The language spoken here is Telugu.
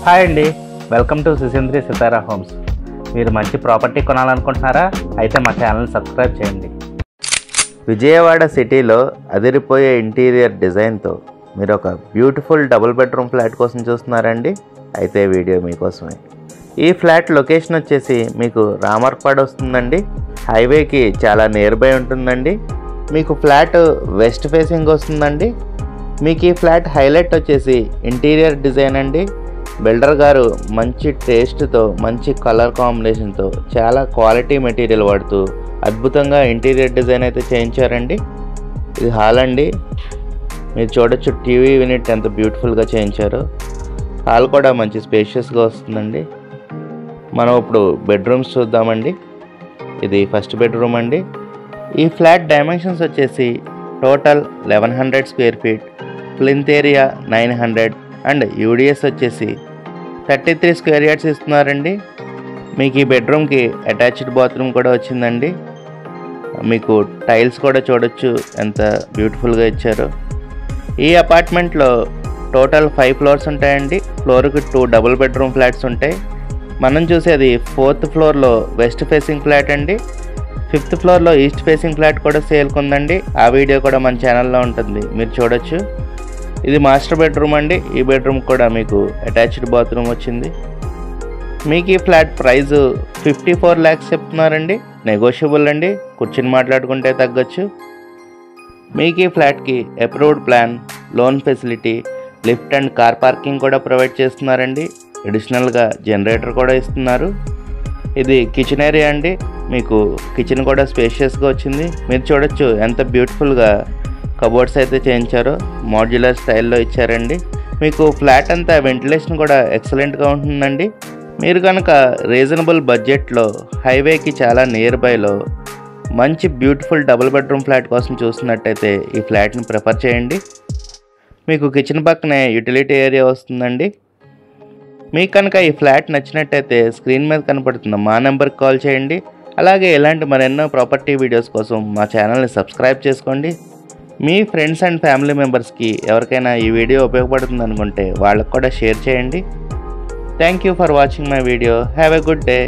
హాయ్ అండి, వెల్కమ్ టు సుసింద్రి సితారా హోమ్స్. మీరు మంచి ప్రాపర్టీ కొనాలనుకుంటున్నారా? అయితే మా ఛానల్ సబ్స్క్రైబ్ చేయండి. విజయవాడ సిటీలో అదిరిపోయే ఇంటీరియర్ డిజైన్తో మీరు ఒక బ్యూటిఫుల్ డబుల్ బెడ్రూమ్ ఫ్లాట్ కోసం చూస్తున్నారండి? అయితే వీడియో మీకోసమే. ఈ ఫ్లాట్ లొకేషన్ వచ్చేసి మీకు రామర్పాడ్ వస్తుందండి. హైవేకి చాలా నియర్ బై ఉంటుందండి. మీకు ఫ్లాట్ వెస్ట్ ఫేసింగ్ వస్తుందండి. మీకు ఈ ఫ్లాట్ హైలైట్ వచ్చేసి ఇంటీరియర్ డిజైన్ అండి. బిల్డర్ గారు మంచి టేస్ట్తో, మంచి కలర్ కాంబినేషన్తో, చాలా క్వాలిటీ మెటీరియల్ వాడుతూ అద్భుతంగా ఇంటీరియర్ డిజైన్ అయితే చేయించారండి. ఇది హాల్ అండి. మీరు చూడొచ్చు టీవీ యూనిట్ ఎంత బ్యూటిఫుల్గా చేయించారు. హాల్ కూడా మంచి స్పేషియస్గా వస్తుందండి. మనం ఇప్పుడు బెడ్రూమ్స్ చూద్దామండి. ఇది ఫస్ట్ బెడ్రూమ్ అండి. ఈ ఫ్లాట్ డైమెన్షన్స్ వచ్చేసి total 1100 square feet, plinth area 900 and UDS వచ్చేసి 33 స్క్వేర్ యార్డ్స్ ఇస్తున్నారండి. మీకు ఈ బెడ్రూమ్కి అటాచ్డ్ బాత్రూమ్ కూడా వచ్చిందండి. మీకు టైల్స్ కూడా చూడొచ్చు ఎంత బ్యూటిఫుల్గా ఇచ్చారో. ఈ అపార్ట్మెంట్లో టోటల్ 5 ఫ్లోర్స్ ఉంటాయండి. ఫ్లోర్కి 2 డబుల్ బెడ్రూమ్ ఫ్లాట్స్ ఉంటాయి. మనం చూసేది 4th ఫ్లోర్లో వెస్ట్ ఫేసింగ్ ఫ్లాట్ అండి. 5th ఫ్లోర్లో ఈస్ట్ ఫేసింగ్ ఫ్లాట్ కూడా సేల్కి ఉందండి. ఆ వీడియో కూడా మన ఛానల్లో ఉంటుంది, మీరు చూడొచ్చు. ఇది మాస్టర్ బెడ్రూమ్ అండి. ఈ బెడ్రూమ్ కూడా మీకు అటాచ్డ్ బాత్రూమ్ వచ్చింది. మీకు ఈ ఫ్లాట్ ప్రైస్ 54 lakhs చెప్తున్నారండి. నెగోషియబుల్ అండి, కూర్చొని మాట్లాడుకుంటే తగ్గొచ్చు. మీకు ఈ ఫ్లాట్కి approved plan, loan facility, lift and car parking కూడా ప్రొవైడ్ చేస్తున్నారండి. అడిషనల్గా జనరేటర్ కూడా ఇస్తున్నారు. ఇది కిచెన్ ఏరియా అండి. మీకు కిచెన్ కూడా స్పేషియస్గా వచ్చింది. మీరు చూడొచ్చు ఎంత బ్యూటిఫుల్గా కబోర్డ్స్ అయితే చేయించారో, మాడ్యులర్ స్టైల్లో ఇచ్చారండి. మీకు ఫ్లాట్ అంతా వెంటిలేషన్ కూడా ఎక్సలెంట్గా ఉంటుందండి. మీరు కనుక రీజనబుల్ బడ్జెట్లో హైవేకి చాలా నియర్ బైలో మంచి బ్యూటిఫుల్ డబుల్ బెడ్రూమ్ ఫ్లాట్ కోసం చూస్తున్నట్టయితే ఈ ఫ్లాట్ని ప్రిఫర్ చేయండి. మీకు కిచెన్ పక్కనే యూటిలిటీ ఏరియా వస్తుందండి. మీకు కనుక ఈ ఫ్లాట్ నచ్చినట్టయితే స్క్రీన్ మీద కనపడుతున్న మా నెంబర్కి కాల్ చేయండి. అలాగే ఇలాంటి మరెన్నో ప్రాపర్టీ వీడియోస్ కోసం మా ఛానల్ని సబ్స్క్రైబ్ చేసుకోండి. మీ ఫ్రెండ్స్ అండ్ ఫ్యామిలీ మెంబర్స్కి ఎవరికైనా ఈ వీడియో ఉపయోగపడుతుంది అనుకుంటే వాళ్ళకు కూడా షేర్ చేయండి. Thank you for watching my video. Have a good day.